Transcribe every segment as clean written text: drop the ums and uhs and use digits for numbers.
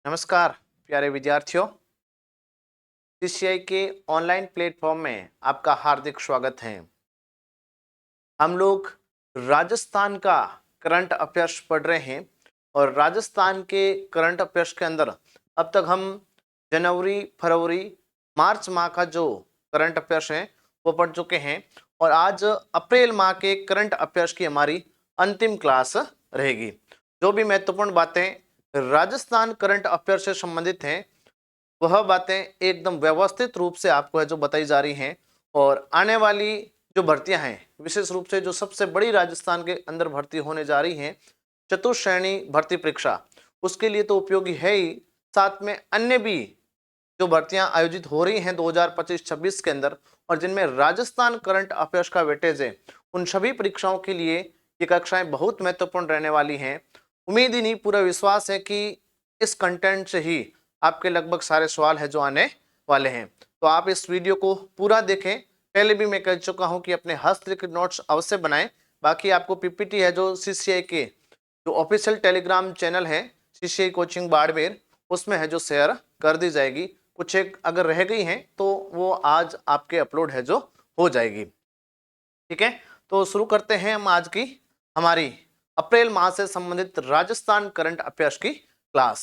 नमस्कार प्यारे विद्यार्थियों, सीसीआई के ऑनलाइन प्लेटफॉर्म में आपका हार्दिक स्वागत है। हम लोग राजस्थान का करंट अफेयर्स पढ़ रहे हैं और राजस्थान के करंट अफेयर्स के अंदर अब तक हम जनवरी, फरवरी, मार्च माह का जो करंट अफेयर्स हैं वो पढ़ चुके हैं और आज अप्रैल माह के करंट अफेयर्स की हमारी अंतिम क्लास रहेगी। जो भी महत्वपूर्ण बातें राजस्थान करंट अफेयर से संबंधित हैं वह बातें एकदम व्यवस्थित रूप से आपको है जो बताई जा रही हैं और आने वाली जो भर्तियां हैं, विशेष रूप से जो सबसे बड़ी राजस्थान के अंदर भर्ती होने जा रही हैं, चतुश्रेणी भर्ती परीक्षा, उसके लिए तो उपयोगी है ही, साथ में अन्य भी जो भर्तियां आयोजित हो रही हैं 2025-26 के अंदर और जिनमें राजस्थान करंट अफेयर्स का वेटेज है, उन सभी परीक्षाओं के लिए ये कक्षाएं बहुत महत्वपूर्ण रहने वाली हैं। उम्मीद ही नहीं, पूरा विश्वास है कि इस कंटेंट से ही आपके लगभग सारे सवाल है जो आने वाले हैं। तो आप इस वीडियो को पूरा देखें। पहले भी मैं कह चुका हूं कि अपने हस्तलिखित नोट्स अवश्य बनाएं। बाकी आपको पीपीटी है जो सीसीआई के जो ऑफिशियल टेलीग्राम चैनल है सीसीआई कोचिंग बाड़मेर, उसमें है जो शेयर कर दी जाएगी। कुछ एक अगर रह गई हैं तो वो आज आपके अपलोड है जो हो जाएगी। ठीक है, तो शुरू करते हैं हम आज की हमारी अप्रैल माह से संबंधित राजस्थान करंट अफेयर्स की क्लास।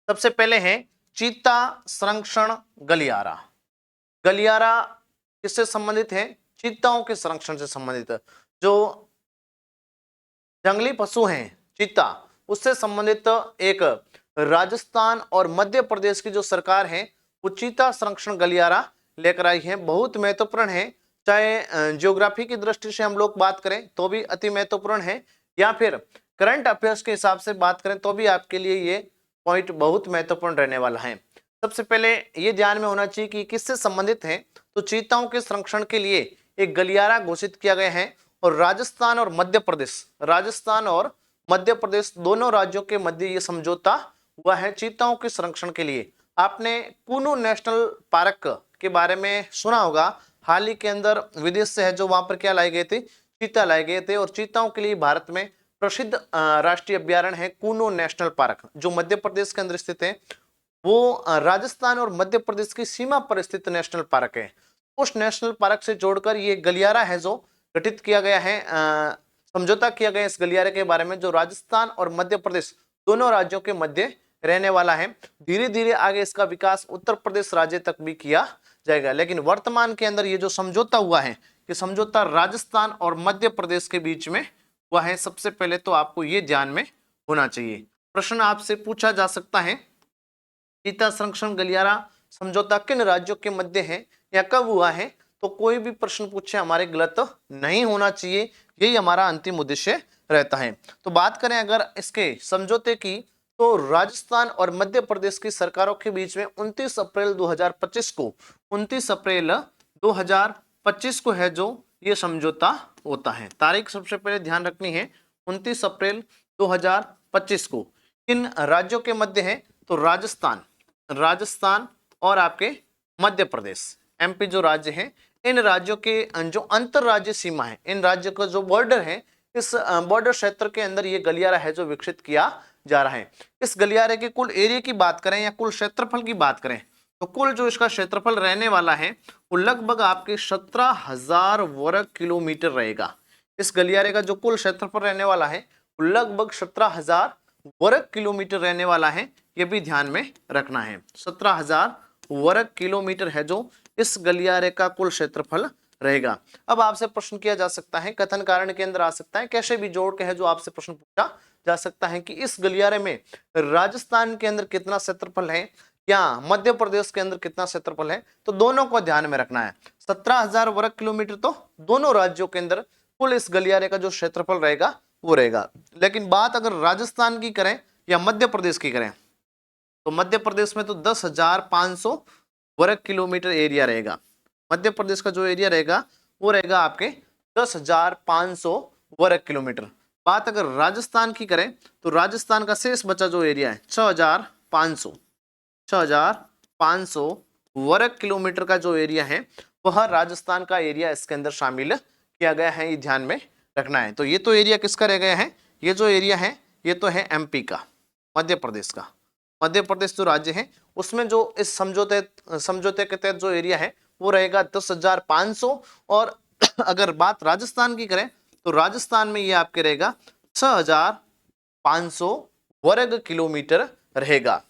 सबसे पहले है चीता संरक्षण गलियारा। गलियारा किससे संबंधित है? चीताओं के संरक्षण से संबंधित। जो जंगली पशु हैं चीता, उससे संबंधित एक राजस्थान और मध्य प्रदेश की जो सरकार है वो चीता संरक्षण गलियारा लेकर आई है। बहुत महत्वपूर्ण है, चाहे ज्योग्राफी की दृष्टि से हम लोग बात करें तो भी अति महत्वपूर्ण है, या फिर करंट अफेयर्स के हिसाब से बात करें तो भी आपके लिए ये पॉइंट बहुत महत्वपूर्ण रहने वाला है। सबसे पहले ये ध्यान में होना चाहिए कि किससे संबंधित है। तो चीताओं के संरक्षण के लिए एक गलियारा घोषित किया गया है और राजस्थान और मध्य प्रदेश दोनों राज्यों के मध्य ये समझौता हुआ है चीताओं के संरक्षण के लिए। आपने कुनू नेशनल पार्क के बारे में सुना होगा। हाल ही के अंदर विदेश से है जो वहां पर क्या लाए गए थे? चीता लाए गए थे और चीताओं के लिए भारत में प्रसिद्ध राष्ट्रीय अभ्यारण्य है कुनू नेशनल पार्क, जो मध्य प्रदेश के अंदर स्थित है। वो राजस्थान और मध्य प्रदेश की सीमा पर स्थित नेशनल पार्क है। उस नेशनल पार्क से जोड़कर ये गलियारा है जो गठित किया गया है, समझौता किया गया इस गलियारे के बारे में, जो राजस्थान और मध्य प्रदेश दोनों राज्यों के मध्य रहने वाला है। धीरे धीरे आगे इसका विकास उत्तर प्रदेश राज्य तक भी किया जाएगा, लेकिन वर्तमान के अंदर ये जो समझौता हुआ है, ये समझौता राजस्थान और मध्य प्रदेश के बीच में हुआ है। सबसे पहले तो आपको ये ध्यान में होना चाहिए। प्रश्न आपसे पूछा जा सकता है चीता संरक्षण गलियारा समझौता किन राज्यों के मध्य है या कब हुआ है? तो कोई भी प्रश्न पूछे हमारे गलत नहीं होना चाहिए, यही हमारा अंतिम उद्देश्य रहता है। तो बात करें अगर इसके समझौते की, तो राजस्थान और मध्य प्रदेश की सरकारों के बीच में 29 अप्रैल 2025 को है जो ये समझौता होता है। तारीख सबसे पहले ध्यान रखनी है, 29 अप्रैल 2025 को। किन राज्यों के मध्य है? तो राजस्थान और आपके मध्य प्रदेश, एमपी जो राज्य हैं, इन राज्यों के जो अंतरराज्यीय सीमा है, इन राज्यों का जो बॉर्डर है, इस बॉर्डर क्षेत्र के अंदर ये गलियारा है जो विकसित किया जा रहा है। इस गलियारे के कुल एरिया की बात करें या कुल क्षेत्रफल की बात करें, तो कुल जो इसका क्षेत्रफल रहने वाला है वो लगभग आपके 17,000 वर्ग किलोमीटर रहेगा। इस गलियारे का जो कुल क्षेत्रफल रहने वाला है वो लगभग 17,000 वर्ग किलोमीटर रहने वाला है। ये भी ध्यान में रखना है, 17,000 वर्ग किलोमीटर है जो इस गलियारे का कुल क्षेत्रफल रहेगा। अब आपसे प्रश्न किया जा सकता है, कथन कारण के अंदर आ सकता है, कैसे भी जोड़ के है जो आपसे प्रश्न पूछा जा सकता है कि इस गलियारे में राजस्थान के अंदर कितना क्षेत्रफल है या मध्य प्रदेश के अंदर कितना क्षेत्रफल है। तो दोनों को ध्यान में रखना है। 17,000 वर्ग किलोमीटर तो दोनों राज्यों के अंदर कुल इस गलियारे का जो क्षेत्रफल रहेगा वो रहेगा। लेकिन बात अगर राजस्थान की करें या मध्य प्रदेश की करें, तो मध्य प्रदेश में तो 10,500 वर्ग किलोमीटर एरिया रहेगा। मध्य प्रदेश का जो एरिया रहेगा वो रहेगा आपके 10,500 वर्ग किलोमीटर। बात अगर राजस्थान की करें तो राजस्थान का शेष बचा जो एरिया है 6,500 वर्ग किलोमीटर का जो एरिया है वह राजस्थान का एरिया इसके अंदर शामिल किया गया है, ये ध्यान में रखना है। तो ये तो एरिया किसका रह गया है? ये जो एरिया है ये तो है एमपी का, मध्य प्रदेश का। मध्य प्रदेश जो राज्य है उसमें जो इस समझौते के तहत जो एरिया है वो रहेगा 10,500। और अगर बात राजस्थान की करें तो राजस्थान में ये आपके रहेगा 6,500 वर्ग किलोमीटर रहेगा।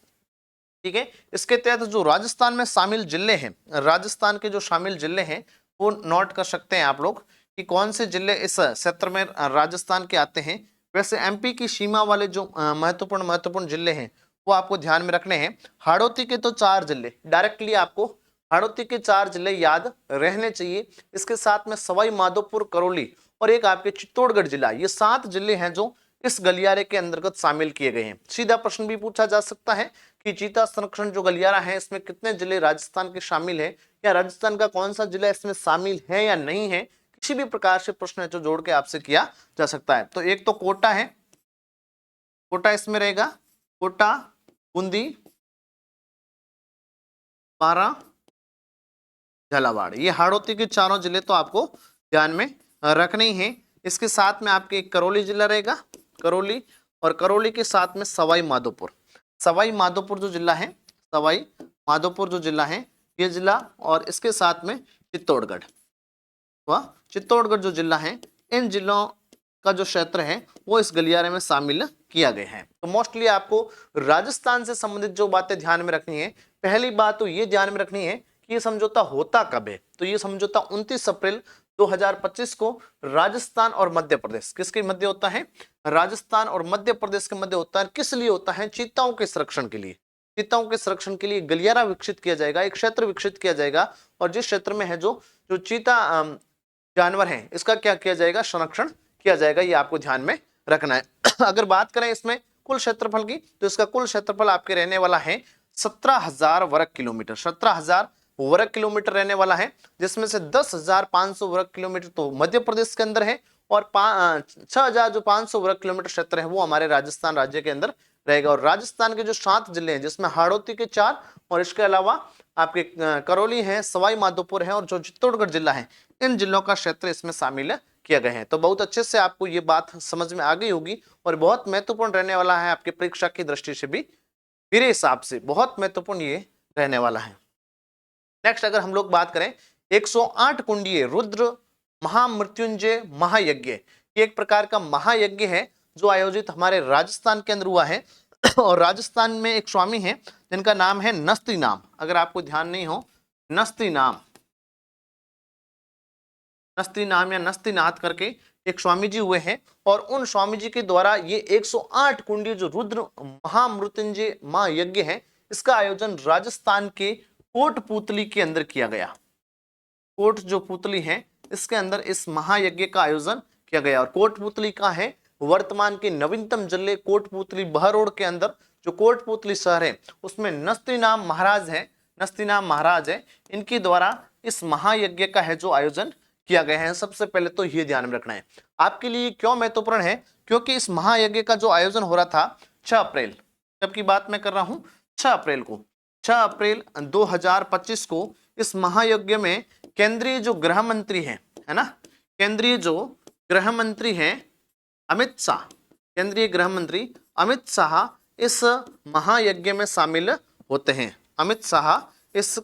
ठीक है, इसके तहत जो राजस्थान में शामिल जिले हैं, राजस्थान के जो शामिल जिले हैं वो नोट कर सकते हैं आप लोग कि कौन से जिले इस क्षेत्र में राजस्थान के आते हैं। वैसे एमपी की सीमा वाले जो महत्वपूर्ण जिले हैं वो आपको ध्यान में रखने हैं। हाड़ौती के तो 4 जिले डायरेक्टली आपको, हाड़ौती के 4 जिले याद रहने चाहिए। इसके साथ में सवाई माधोपुर, करौली और एक आपके चित्तौड़गढ़ जिला, ये 7 जिले हैं जो इस गलियारे के अंतर्गत शामिल किए गए हैं। सीधा प्रश्न भी पूछा जा सकता है कि चीता संरक्षण जो गलियारा है इसमें कितने जिले राजस्थान के शामिल है, या राजस्थान का कौन सा जिला इसमें शामिल है या नहीं है, किसी भी प्रकार से प्रश्न है जो जोड़ के आपसे किया जा सकता है। तो एक तो कोटा है, कोटा इसमें रहेगा, कोटा, बूंदी, बारां, झालावाड़, ये हाड़ौती के चारों जिले तो आपको ध्यान में रखने ही हैं। इसके साथ में आपके एक करौली जिला रहेगा, करौली, और करौली के साथ में सवाई माधोपुर। सवाई माधोपुर जो जिला है, सवाई माधोपुर जो जिला है ये जिला, और इसके साथ में चित्तौड़गढ़, वह चित्तौड़गढ़ जो जिला है, इन जिलों का जो क्षेत्र है वो इस गलियारे में शामिल किया गया है। तो मोस्टली आपको राजस्थान से संबंधित जो बातें ध्यान में रखनी है, पहली बात तो ये ध्यान में रखनी है कि ये समझौता होता कब है। तो ये समझौता 29 अप्रैल 2025 को राजस्थान और मध्य प्रदेश, किसके मध्य होता है, राजस्थान और मध्य प्रदेश के मध्य होता है। किस लिए होता है, चीताओं के संरक्षण के लिए। चीताओं के संरक्षण के लिए गलियारा विकसित किया जाएगा, एक क्षेत्र विकसित किया जाएगा, और जिस क्षेत्र में है जो चीता जानवर है इसका क्या किया जाएगा, संरक्षण किया जाएगा, ये आपको ध्यान में रखना है। अगर बात करें इसमें कुल क्षेत्रफल की, तो इसका कुल क्षेत्रफल आपके रहने वाला है 17,000 वर्ग किलोमीटर, 17,000 वर्ग किलोमीटर रहने वाला है, जिसमें से 10,500 वर्ग किलोमीटर तो मध्य प्रदेश के अंदर है, और 6,500 वर्ग किलोमीटर क्षेत्र है वो हमारे राजस्थान राज्य के अंदर रहेगा। और राजस्थान के जो 7 जिले हैं जिसमें हाड़ौती के 4 और इसके अलावा आपके करौली है, सवाई माधोपुर है और जो चित्तौड़गढ़ जिला है, इन जिलों का क्षेत्र इसमें शामिल किया गया है। तो बहुत अच्छे से आपको ये बात समझ में आ गई होगी, और बहुत महत्वपूर्ण रहने वाला है आपकी परीक्षा की दृष्टि से भी, मेरे हिसाब से बहुत महत्वपूर्ण ये रहने वाला है। नेक्स्ट अगर हम लोग बात करें 108 कुंडीय रुद्र महामृत्युंजय महायज्ञ, ये एक प्रकार का महायज्ञ है जो आयोजित हमारे राजस्थान के अंदर हुआ है। और राजस्थान में एक स्वामी है जिनका नाम है नस्ती नाम, अगर आपको ध्यान नहीं हो, नस्ती नाम, नस्ती नाम या नस्तीनाथ करके एक स्वामी जी हुए हैं, और उन स्वामी जी के द्वारा ये 108 कुंडी जो रुद्र महामृत्युंजय महायज्ञ है इसका आयोजन राजस्थान के कोटपुतली के अंदर किया गया। कोट जो पुतली है इसके अंदर इस महायज्ञ का आयोजन किया गया, और कोटपुतली का है वर्तमान के नवीनतम जिले कोटपुतली बहरोड के अंदर जो कोटपुतली शहर है उसमें नस्तीनाम महाराज है, नस्तीनाम महाराज है, इनके द्वारा इस महायज्ञ का है जो आयोजन किया गया है। सबसे पहले तो ये ध्यान में रखना है आपके लिए क्यों महत्वपूर्ण है, क्योंकि इस महायज्ञ का जो आयोजन हो रहा था 6 अप्रैल, जब की बात मैं कर रहा हूं 6 अप्रैल को, 6 अप्रैल 2025 को इस महायज्ञ में केंद्रीय जो गृह मंत्री है ना, केंद्रीय जो गृह मंत्री हैं अमित शाह, केंद्रीय गृह मंत्री अमित शाह इस महायज्ञ में शामिल होते हैं। अमित शाह इस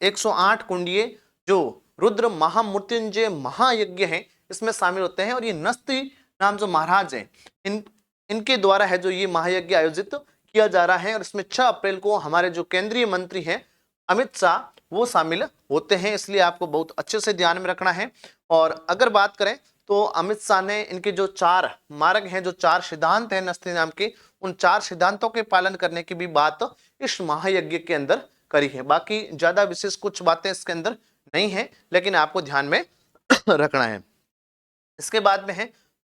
108 कुंडीय जो रुद्र महामृत्युंजय महायज्ञ है इसमें शामिल होते हैं, और ये नस्ती नाम जो महाराज हैं इनके द्वारा है जो ये महायज्ञ आयोजित किया जा रहा है, और इसमें 6 अप्रैल को हमारे जो केंद्रीय मंत्री हैं अमित शाह वो शामिल होते हैं, इसलिए आपको बहुत अच्छे से ध्यान में रखना है। और अगर बात करें तो अमित शाह ने इनके जो 4 मार्ग हैं, जो 4 सिद्धांत हैं नस्ती नाम के, उन 4 सिद्धांतों के पालन करने की भी बात इस महायज्ञ के अंदर करी है। बाकी ज्यादा विशेष कुछ बातें इसके अंदर नहीं है, लेकिन आपको ध्यान में रखना है। इसके बाद में है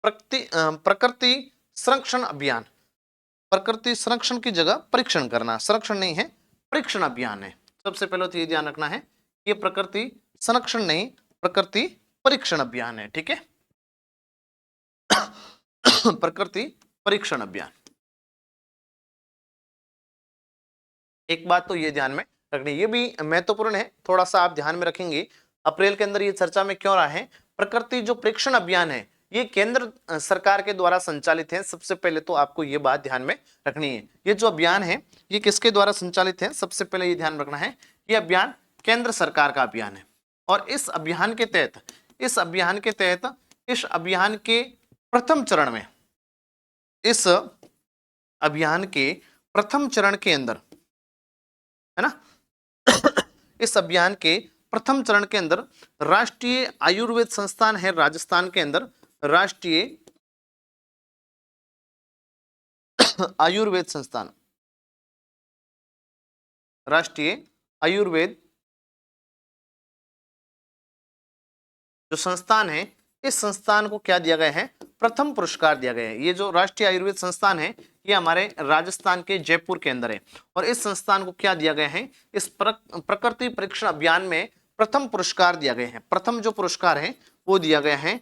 प्रकृति संरक्षण अभियान, प्रकृति संरक्षण की जगह परीक्षण करना, संरक्षण नहीं है परीक्षण अभियान है। सबसे पहले तो ये ध्यान रखना है ये प्रकृति संरक्षण नहीं प्रकृति परीक्षण अभियान है, ठीक है। प्रकृति परीक्षण अभियान, एक बात तो ये ध्यान में रखनी, ये भी महत्वपूर्ण है, थोड़ा सा आप ध्यान में रखेंगे। अप्रैल के अंदर ये चर्चा में क्यों रहा है, प्रकृति जो परीक्षण अभियान है ये केंद्र सरकार के द्वारा संचालित है। सबसे पहले तो आपको ये बात ध्यान में रखनी है, ये जो अभियान है ये किसके द्वारा संचालित है, सबसे पहले ये ध्यान रखना है, ये अभियान केंद्र सरकार का अभियान है। और इस अभियान के तहत इस अभियान के प्रथम चरण में, इस अभियान के प्रथम चरण के अंदर, है ना, इस अभियान के प्रथम चरण के अंदर राष्ट्रीय आयुर्वेद संस्थान है राजस्थान के अंदर, राष्ट्रीय आयुर्वेद संस्थान, राष्ट्रीय आयुर्वेद जो संस्थान है, इस संस्थान को क्या दिया गया है, प्रथम पुरस्कार दिया गया है। ये जो राष्ट्रीय आयुर्वेद संस्थान है ये हमारे राजस्थान के जयपुर के अंदर है, और इस संस्थान को क्या दिया गया है, इस प्रकृति परीक्षण अभियान में प्रथम पुरस्कार दिया गया है। प्रथम जो पुरस्कार है वो दिया गया है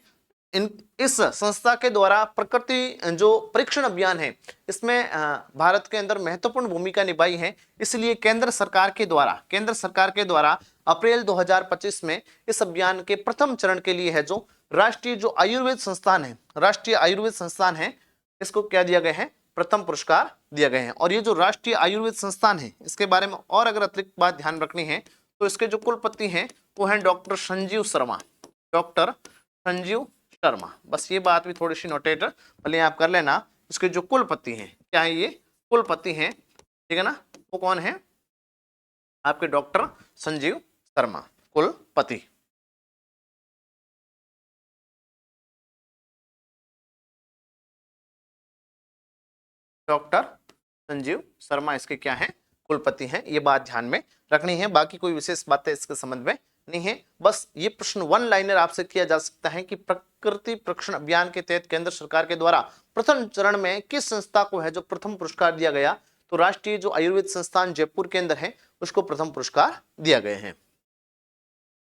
इस संस्था के द्वारा। प्रकृति जो परीक्षण अभियान है इसमें भारत के अंदर महत्वपूर्ण भूमिका निभाई है, इसलिए केंद्र सरकार के द्वारा अप्रैल 2025 में इस अभियान के प्रथम चरण के लिए है जो राष्ट्रीय आयुर्वेद संस्थान है, इसको क्या दिया गया है, प्रथम पुरस्कार दिया गया है। और ये जो राष्ट्रीय आयुर्वेद संस्थान है इसके बारे में और अगर अतिरिक्त बात ध्यान रखनी है तो इसके जो कुलपति हैं वो हैं डॉक्टर संजीव शर्मा, बस ये बात भी थोड़ी सी नोटेट भले आप कर लेना। इसके जो कुलपति हैं, क्या है ये, कुलपति हैं, ठीक है ना, वो कौन है, आपके डॉक्टर संजीव शर्मा, कुलपति। डॉक्टर संजीव शर्मा इसके क्या है, कुलपति हैं, ये बात ध्यान में रखनी है। बाकी कोई विशेष बातें इसके संबंध में नहीं है, बस ये प्रश्न वन लाइनर आपसे किया जा सकता है कि प्रकृति परीक्षण अभियान के तहत केंद्र सरकार के द्वारा प्रथम चरण में किस संस्था को है जो प्रथम पुरस्कार दिया गया, तो राष्ट्रीय जो आयुर्वेद संस्थान जयपुर के अंदर है उसको प्रथम पुरस्कार दिया गया है।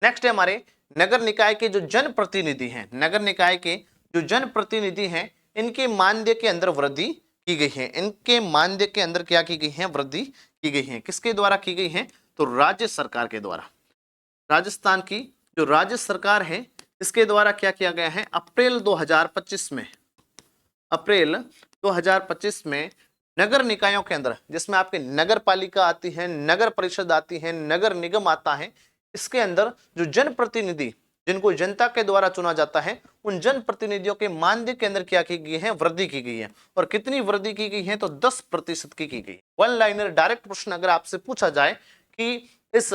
नेक्स्ट है हमारे नगर निकाय के जो जनप्रतिनिधि हैं, नगर निकाय के जो जनप्रतिनिधि हैं इनके मानदेय के अंदर वृद्धि की गई है, इनके मानदेय के अंदर क्या की गई है, वृद्धि की गई है। किसके द्वारा की गई है, तो राज्य सरकार के द्वारा, राजस्थान की जो राज्य सरकार है इसके द्वारा क्या किया गया है, अप्रैल 2025 में नगर निकायों के अंदर, जिसमें आपके नगर पालिका आती है, नगर परिषद आती है, नगर निगम आता है, इसके अंदर जो जनप्रतिनिधि जिनको जनता के द्वारा चुना जाता है उन जनप्रतिनिधियों के मानदेय के अंदर क्या की गई है, वृद्धि की गई है। और कितनी वृद्धि की गई है, तो 10% की गई। वन लाइनर डायरेक्ट प्रश्न अगर आपसे पूछा जाए कि इस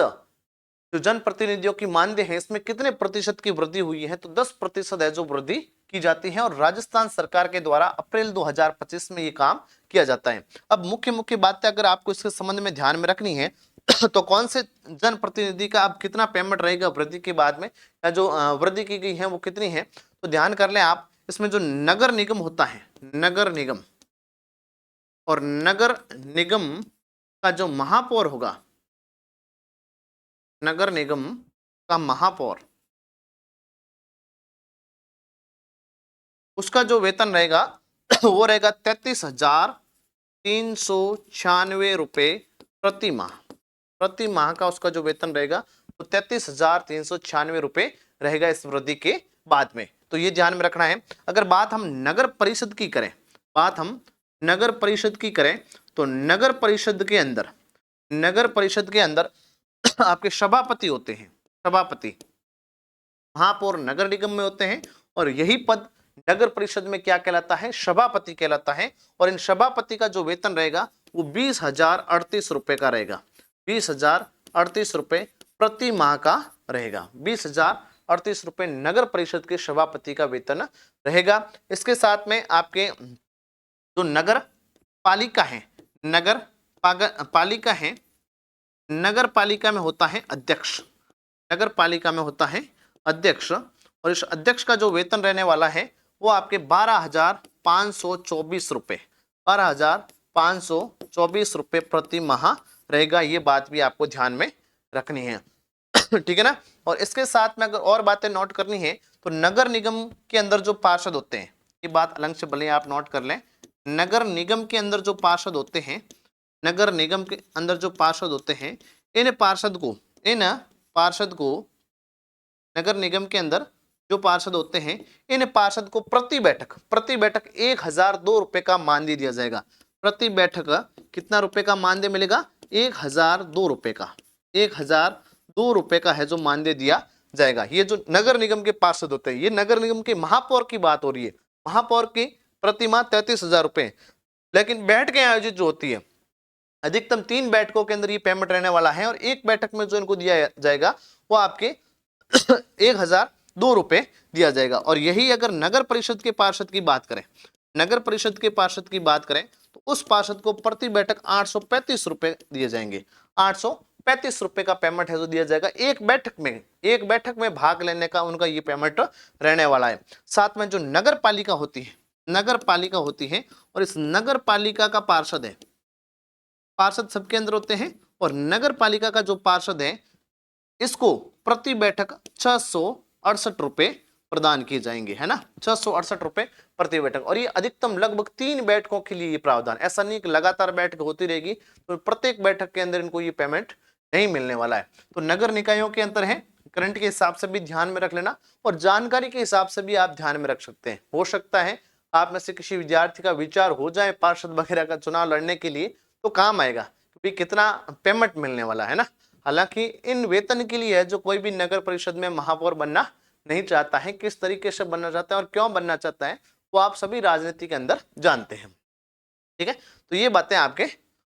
जो जनप्रतिनिधियों की मानदेय है इसमें कितने प्रतिशत की वृद्धि हुई है, तो 10% है जो वृद्धि की जाती है, और राजस्थान सरकार के द्वारा अप्रैल 2025 में ये काम किया जाता है। अब मुख्य बातें अगर आपको इसके संबंध में ध्यान में रखनी है तो कौन से जनप्रतिनिधि का अब कितना पेमेंट रहेगा वृद्धि के बाद में, या जो वृद्धि की गई है वो कितनी है, तो ध्यान कर लें आप। इसमें जो नगर निगम होता है, नगर निगम, और नगर निगम का जो महापौर होगा, नगर निगम का महापौर, उसका जो वेतन रहेगा वो रहेगा 33,396 रुपए प्रति माह। प्रति माह का उसका जो वेतन रहेगा वो 33,396 रुपए रहेगा इस वृद्धि के बाद में। तो ये ध्यान में रखना है। अगर बात हम नगर परिषद की करें, तो नगर परिषद के अंदर आपके सभापति होते हैं, सभापति, महापौर नगर निगम में होते हैं, और यही पद नगर परिषद में क्या कहलाता है, सभापति कहलाता है। और इन सभापति का जो वेतन रहेगा वो 20,038 रुपए का रहेगा, 20,038 रुपए प्रति माह का रहेगा, 20,038 रुपए नगर परिषद के सभापति का वेतन रहेगा। इसके साथ में आपके जो नगर पालिका है, नगर पालिका में होता है अध्यक्ष, नगर पालिका में होता है अध्यक्ष, और इस अध्यक्ष का जो वेतन रहने वाला है वो आपके 12,524 रुपए, 12,524 रुपए प्रति माह रहेगा। ये बात भी आपको ध्यान में रखनी है, ठीक है ना। और इसके साथ में अगर और बातें नोट करनी है तो नगर निगम के अंदर जो पार्षद होते हैं, ये बात अलग से भले आप नोट कर लें, नगर निगम के अंदर जो पार्षद होते हैं, नगर निगम के अंदर जो पार्षद होते हैं, इन पार्षद को नगर निगम के अंदर जो पार्षद होते हैं, इन पार्षद को प्रति बैठक 1002 रुपए का मानदेय दिया जाएगा। प्रति बैठक कितना रुपए का मानदेय मिलेगा? 1002 रुपए का, 1002 रुपए का है जो मानदेय दिया जाएगा। ये जो नगर निगम के पार्षद होते हैं, ये नगर निगम के महापौर की बात हो रही है। महापौर की प्रतिमाह 33,000 रुपए। लेकिन बैठकें आयोजित जो होती है, अधिकतम 3 बैठकों के अंदर ये पेमेंट रहने वाला है, और एक बैठक में जो इनको दिया जाएगा वो आपके 1002 रुपए दिया जाएगा। और यही अगर नगर परिषद के पार्षद की बात करें, नगर परिषद के पार्षद की बात करें, तो उस पार्षद को प्रति बैठक 835 रुपए दिए जाएंगे। 835 रुपए का पेमेंट है जो दिया जाएगा एक बैठक में भाग लेने का उनका ये पेमेंट रहने वाला है। साथ में जो नगर पालिका होती है, और इस नगर पालिका का पार्षद है, पार्षद सबके अंदर होते हैं, और नगर पालिका का जो पार्षद है इसको प्रति बैठक 668 रुपए प्रदान किए जाएंगे, है ना, 668 रुपए प्रति बैठक। और ये अधिकतम लगभग 3 बैठकों के लिए ये प्रावधान, ऐसा नहीं कि लगातार बैठक होती रहेगी, तो प्रत्येक बैठक के अंदर इनको ये पेमेंट नहीं मिलने वाला है। तो नगर निकायों के अंतर है, करंट के हिसाब से भी ध्यान में रख लेना, और जानकारी के हिसाब से भी आप ध्यान में रख सकते हैं। हो सकता है आप में से किसी विद्यार्थी का विचार हो जाए पार्षद वगैरह का चुनाव लड़ने के लिए, तो काम आएगा, क्योंकि कितना पेमेंट मिलने वाला है ना। हालांकि इन वेतन के लिए है जो कोई भी नगर परिषद में महापौर बनना नहीं चाहता है, किस तरीके से बनना चाहता है और क्यों बनना चाहता है, वो आप सभी राजनीति के अंदर जानते हैं। ठीक है, तो ये बातें आपके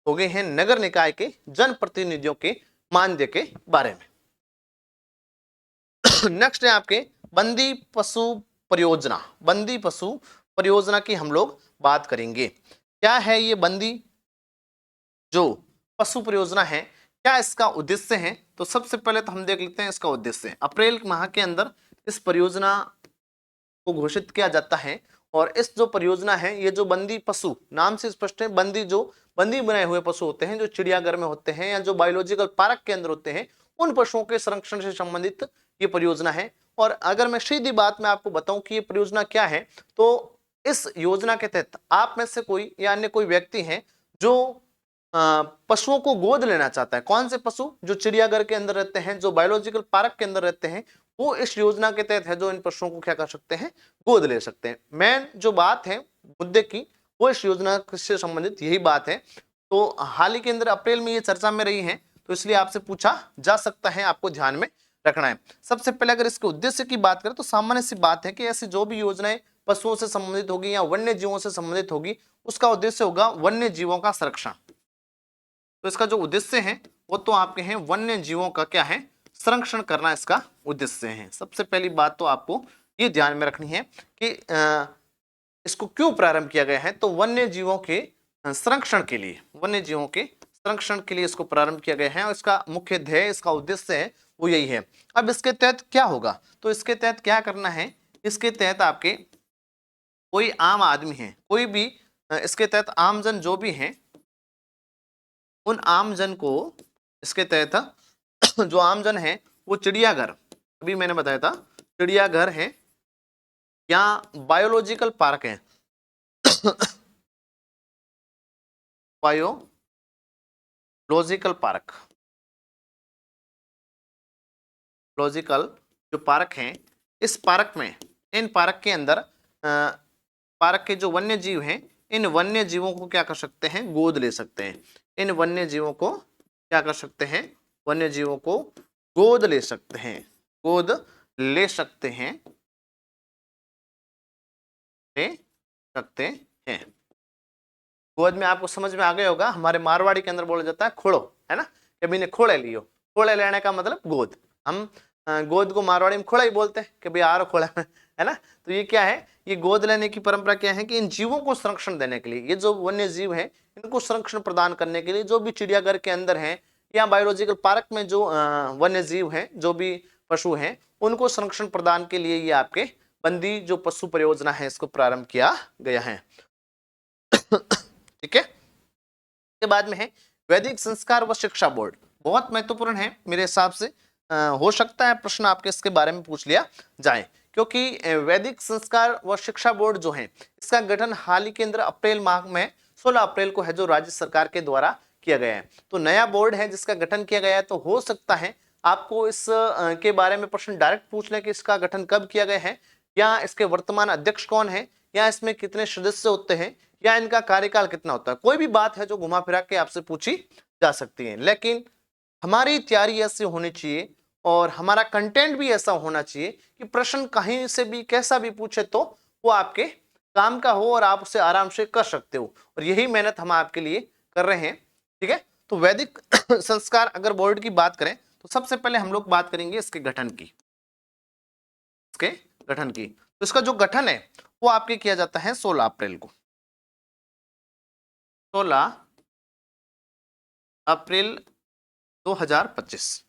हो गई हैं नगर निकाय के जनप्रतिनिधियों के मानदेय के बारे में। नेक्स्ट है आपके बंदी पशु परियोजना। बंदी पशु परियोजना की हम लोग बात करेंगे। क्या है ये बंदी जो पशु परियोजना है, क्या इसका उद्देश्य है? तो सबसे पहले तो हम देख लेते हैं इसका उद्देश्य। अप्रैल माह के अंदर इस परियोजना को घोषित किया जाता है, और इस जो परियोजना है, ये जो बंदी पशु, नाम से स्पष्ट है, बंदी बनाए हुए पशु होते हैं जो चिड़ियाघर में होते हैं या जो बायोलॉजिकल पार्क के अंदर होते हैं, उन पशुओं के संरक्षण से संबंधित ये परियोजना है। और अगर मैं सीधी बात में आपको बताऊं कि ये परियोजना क्या है, तो इस योजना के तहत आप में से कोई या अन्य कोई व्यक्ति है जो पशुओं को गोद लेना चाहता है। कौन से पशु? जो चिड़ियाघर के अंदर रहते हैं, जो बायोलॉजिकल पार्क के अंदर रहते हैं, वो इस योजना के तहत है जो इन पशुओं को क्या कर सकते हैं, गोद ले सकते हैं। मेन जो बात है मुद्दे की, वो इस योजना से संबंधित यही बात है। तो हाल ही के अंदर अप्रैल में ये चर्चा में रही है, तो इसलिए आपसे पूछा जा सकता है, आपको ध्यान में रखना है। सबसे पहले अगर इसके उद्देश्य की बात करें, तो सामान्य सी बात है कि ऐसी जो भी योजनाएं पशुओं से संबंधित होगी या वन्य जीवों से संबंधित होगी, उसका उद्देश्य होगा वन्य जीवों का संरक्षण। तो इसका जो उद्देश्य है वो तो आपके हैं वन्य जीवों का क्या है, संरक्षण करना इसका उद्देश्य है। सबसे पहली बात तो आपको ये ध्यान में रखनी है कि इसको क्यों प्रारंभ किया गया है। तो वन्य जीवों के संरक्षण के लिए, वन्य जीवों के संरक्षण के लिए इसको प्रारंभ किया गया है, और इसका मुख्य ध्येय, इसका उद्देश्य है वो यही है। अब इसके तहत क्या होगा? तो इसके तहत क्या करना है, इसके तहत आपके कोई आम आदमी है, कोई भी इसके तहत आमजन जो भी हैं, उन आमजन को इसके तहत जो आमजन है वो चिड़ियाघर, अभी मैंने बताया था चिड़ियाघर है या बायोलॉजिकल पार्क है बायोलॉजिकल पार्क, लॉजिकल जो पार्क हैं, इस पार्क में, इन पार्क के अंदर पार्क के जो वन्य जीव हैं, इन वन्य जीवों को क्या कर सकते हैं, गोद ले सकते हैं। इन वन्य जीवों को क्या कर सकते हैं, वन्य जीवों को गोद ले सकते हैं, गोद ले सकते हैं, ले सकते हैं। गोद में आपको समझ में आ गया होगा, हमारे मारवाड़ी के अंदर बोला जाता है खोड़ो, है ना, कि मैंने खोड़े लियो। खोड़े लेने का मतलब गोद, हम गोद को मारवाड़ी में खोड़ा ही बोलते हैं कि भाई आ रहा खोड़ा है ना। तो ये क्या है, ये गोद लेने की परंपरा क्या है कि इन जीवों को संरक्षण देने के लिए, ये जो वन्य जीव है इनको संरक्षण प्रदान करने के लिए, जो भी चिड़ियाघर के अंदर हैं या बायोलॉजिकल पार्क में जो वन्य जीव हैं, जो भी पशु हैं, उनको संरक्षण प्रदान के लिए ये आपके बंदी जो पशु परियोजना है इसको प्रारंभ किया गया है। ठीक है, के बाद में है वैदिक संस्कार व शिक्षा बोर्ड। बहुत महत्वपूर्ण है मेरे हिसाब से, हो सकता है प्रश्न आपके इसके बारे में पूछ लिया जाए, क्योंकि वैदिक संस्कार व शिक्षा बोर्ड जो है इसका गठन हाल ही के अंदर अप्रैल माह में 16 अप्रैल को है जो राज्य सरकार के द्वारा किया गया है। तो नया बोर्ड है जिसका गठन किया गया है, तो हो सकता है आपको इस के बारे में प्रश्न डायरेक्ट पूछ लें कि इसका गठन कब किया गया है, या इसके वर्तमान अध्यक्ष कौन है, या इसमें कितने सदस्य होते हैं, या इनका कार्यकाल कितना होता है, कोई भी बात है जो घुमा फिरा के आपसे पूछी जा सकती है। लेकिन हमारी तैयारी ऐसी होनी चाहिए और हमारा कंटेंट भी ऐसा होना चाहिए कि प्रश्न कहीं से भी कैसा भी पूछे तो वो आपके काम का हो और आप उसे आराम से कर सकते हो, और यही मेहनत हम आपके लिए कर रहे हैं। ठीक है, तो वैदिक संस्कार अगर बोर्ड की बात करें तो सबसे पहले हम लोग बात करेंगे इसके गठन की। इसके गठन की, तो इसका जो गठन है वो आपके किया जाता है 16 अप्रैल को। 16 अप्रैल 2025।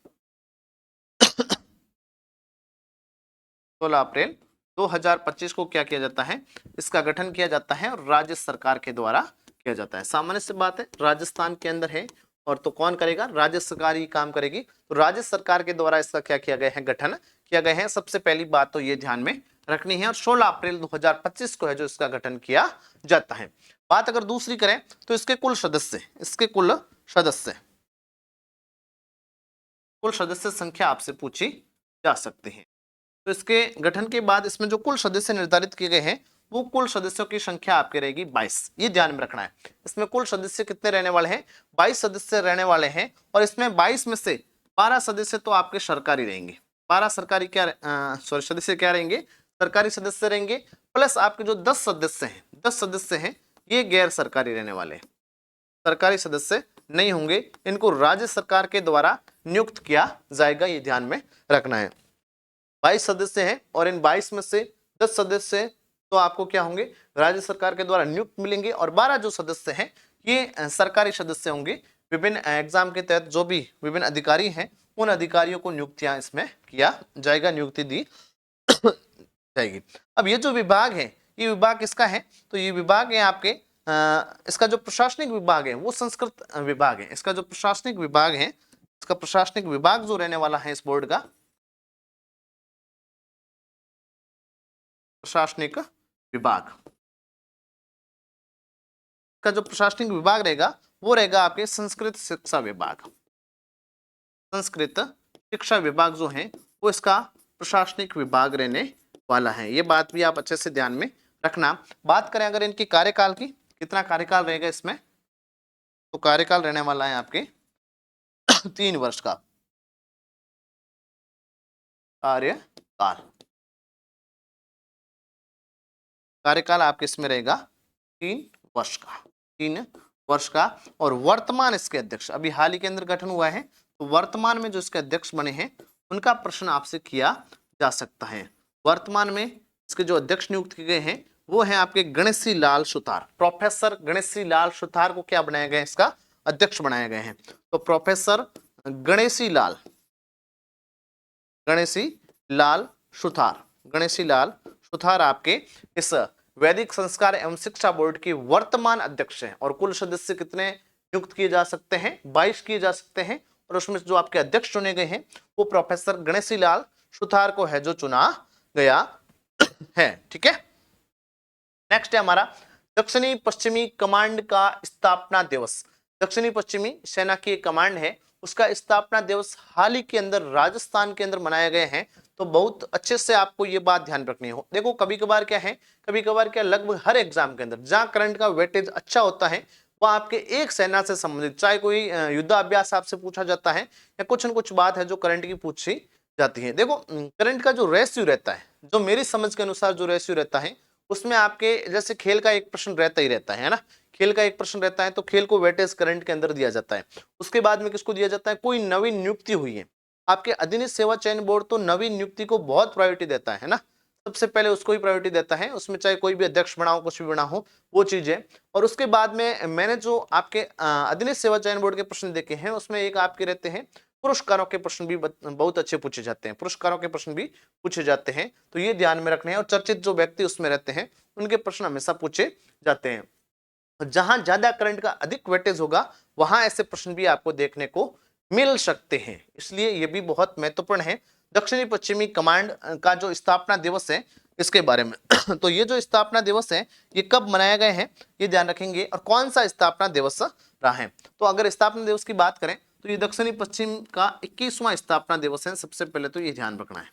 16 अप्रैल 2025 को क्या किया जाता है, इसका गठन किया जाता है और राज्य सरकार के द्वारा किया जाता है। सामान्य सी बात है, राजस्थान के अंदर है और तो कौन करेगा, राज्य सरकार ही काम करेगी, तो राज्य सरकार के द्वारा इसका क्या किया गया है, गठन किया गया है। सबसे पहली बात तो ये ध्यान में रखनी है, और 16 अप्रैल 2025 को है जो इसका गठन किया जाता है। बात अगर दूसरी करें तो इसके कुल सदस्य, इसके कुल सदस्य संख्या आपसे पूछी जा सकती है। तो इसके गठन के बाद इसमें जो कुल सदस्य निर्धारित किए गए हैं वो कुल सदस्यों की संख्या आपके रहेगी 22। ये ध्यान में रखना है, इसमें कुल सदस्य कितने रहने वाले हैं, 22 सदस्य रहने वाले हैं, और इसमें 22 में से 12 सदस्य तो आपके सरकारी रहेंगे, 12 सरकारी सदस्य क्या रहेंगे, सरकारी सदस्य रहेंगे, प्लस आपके जो 10 सदस्य हैं ये गैर सरकारी रहने वाले हैं, सरकारी सदस्य नहीं होंगे, इनको राज्य सरकार के द्वारा नियुक्त किया जाएगा, ये ध्यान में रखना है। 22 सदस्य हैं और इन 22 में से 10 सदस्य तो आपको क्या होंगे, राज्य सरकार के द्वारा नियुक्त मिलेंगे, और 12 जो सदस्य हैं ये सरकारी सदस्य होंगे। विभिन्न एग्जाम के तहत जो भी विभिन्न अधिकारी हैं उन अधिकारियों को नियुक्तियां इसमें किया जाएगा, नियुक्ति दी जाएगी। अब ये जो विभाग है ये विभाग किसका है, तो ये विभाग है आपके इसका जो प्रशासनिक विभाग है वो संस्कृत विभाग है। इसका जो प्रशासनिक विभाग है, इसका प्रशासनिक विभाग जो रहने वाला है इस बोर्ड का, प्रशासनिक विभाग का जो प्रशासनिक विभाग रहेगा वो रहेगा आपके संस्कृत शिक्षा विभाग। संस्कृत शिक्षा विभाग जो है वो इसका प्रशासनिक विभाग रहने वाला है, ये बात भी आप अच्छे से ध्यान में रखना। बात करें अगर इनकी कार्यकाल की, कितना कार्यकाल रहेगा इसमें, तो कार्यकाल रहने वाला है आपके 3 वर्ष का कार्यकाल आपके इसमें रहेगा 3 वर्ष का। और वर्तमान इसके अध्यक्ष, अभी हाल ही के अंदर गठन हुआ है, तो वर्तमान में जो इसके अध्यक्ष बने हैं उनका प्रश्न आपसे किया जा सकता है। वर्तमान में इसके जो अध्यक्ष नियुक्त किए गए हैं वो है आपके गणेशी लाल सुतार। प्रोफेसर गणेशी लाल सुतार को क्या बनाया गया है, इसका अध्यक्ष बनाया गए हैं। तो प्रोफेसर गणेशी लाल सुतार आपके इस वैदिक संस्कार एवं शिक्षा बोर्ड के वर्तमान अध्यक्ष हैं, और कुल सदस्य कितने नियुक्त किए जा सकते हैं, 22 किए जा सकते हैं, और उसमें जो आपके अध्यक्ष चुने गए हैं वो प्रोफेसर गणेशी लाल सुतार को है जो चुना गया है। ठीक है, नेक्स्ट है हमारा दक्षिणी पश्चिमी कमांड का स्थापना दिवस। दक्षिणी पश्चिमी सेना की कमांड है उसका स्थापना दिवस हाल ही के अंदर राजस्थान के अंदर मनाए गए हैं। तो बहुत अच्छे से आपको ये बात ध्यान रखनी है। देखो कभी कभार क्या लगभग हर एग्जाम के अंदर जहां करंट का वेटेज अच्छा होता है वो आपके एक सेना से संबंधित, चाहे कोई युद्धाभ्यास आपसे पूछा जाता है या कुछ न कुछ बात है जो करंट की पूछी जाती है। देखो करंट का जो रेशियो रहता है, जो मेरी समझ के अनुसार जो रेशियो रहता है उसमें आपके जैसे खेल का एक प्रश्न रहता ही रहता है ना, खेल का एक प्रश्न रहता है तो खेल को वेटेज करंट के अंदर दिया जाता है। उसके बाद में किसको दिया जाता है, कोई नवीन नियुक्ति हुई है, आपके अधीनस्थ सेवा चयन बोर्ड तो नवीन नियुक्ति को बहुत प्रायोरिटी देता है ना, सबसे पहले उसको ही प्रायोरिटी देता है, उसमें चाहे कोई भी अध्यक्ष बना हो कुछ भी बना हो वो चीज है। और उसके बाद में मैंने जो आपके अधीनस्थ सेवा चयन बोर्ड के प्रश्न देखे हैं उसमें एक आपके रहते हैं पुरस्कारों के प्रश्न भी बहुत अच्छे पूछे जाते हैं, पुरस्कारों के प्रश्न भी पूछे जाते हैं, तो ये ध्यान में रखने हैं। और चर्चित जो व्यक्ति उसमें रहते हैं उनके प्रश्न हमेशा पूछे जाते हैं। जहां ज्यादा करंट का अधिक वेटेज होगा वहां ऐसे प्रश्न भी आपको देखने को मिल सकते हैं, इसलिए ये भी बहुत महत्वपूर्ण है। दक्षिणी पश्चिमी कमांड का जो स्थापना दिवस है इसके बारे में तो ये जो स्थापना दिवस है ये कब मनाया गए हैं ये ध्यान रखेंगे, और कौन सा स्थापना दिवस रहा है। तो अगर स्थापना दिवस की बात करें तो ये दक्षिणी पश्चिम का 21वां स्थापना दिवस है। सबसे पहले तो ये ध्यान रखना है,